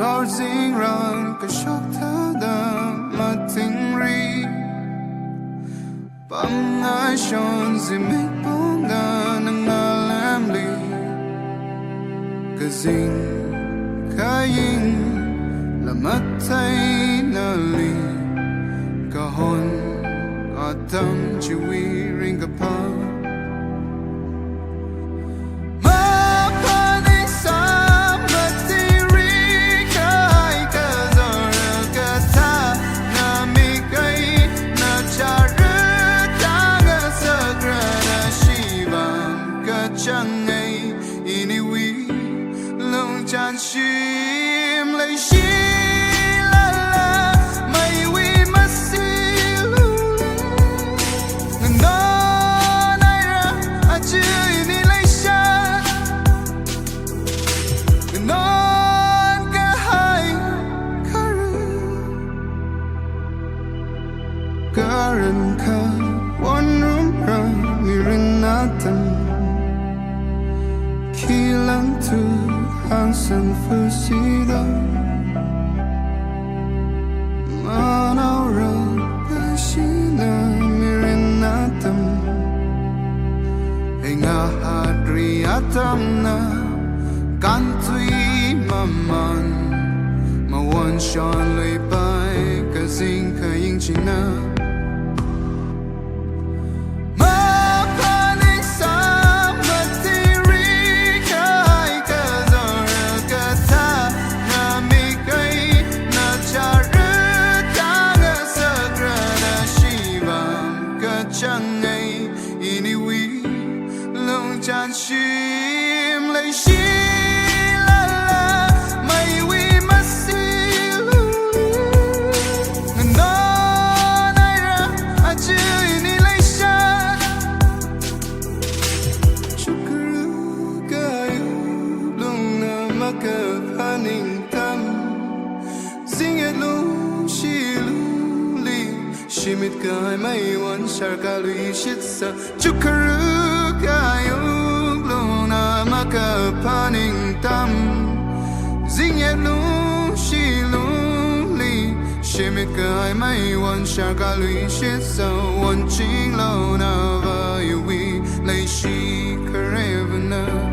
Sao riêng rằng cái chốc thơ đầm mà tình ri bằng ai chọn gì mình bóng đà nâng ngà làm lì cái dinh khai in là mất thấy nà lì cả hồn ở tâm chỉ vì riêng cả pa chẳng ngày ini wi lòng chan chim lấy chi la la mày wi mất si lu nó này ra à chưa ini lấy cha nó cả hai karan ka one room ra mirin natam khi lắng thu hàng sân phơi xí đâu mà nào rồi cái xí na mirin na tâm hình hadri atam na can tui maman mà one shot lấy bay cái zing cái yên chỉ na chẳng ngày ini wi lòng chan chim lấy chi la la mày wi mất si lu nó này ra à chưa ini lấy cha chukru kayu lung na maka paning tam singet lu shi lu Shimit kai mai wan sharka lui shit sa chukaru kayu luna maka paning tam zinget lu shi lu li Shimit kai mai wan sharka lui shit sa wan ching lo na va yu wi lai shi karevana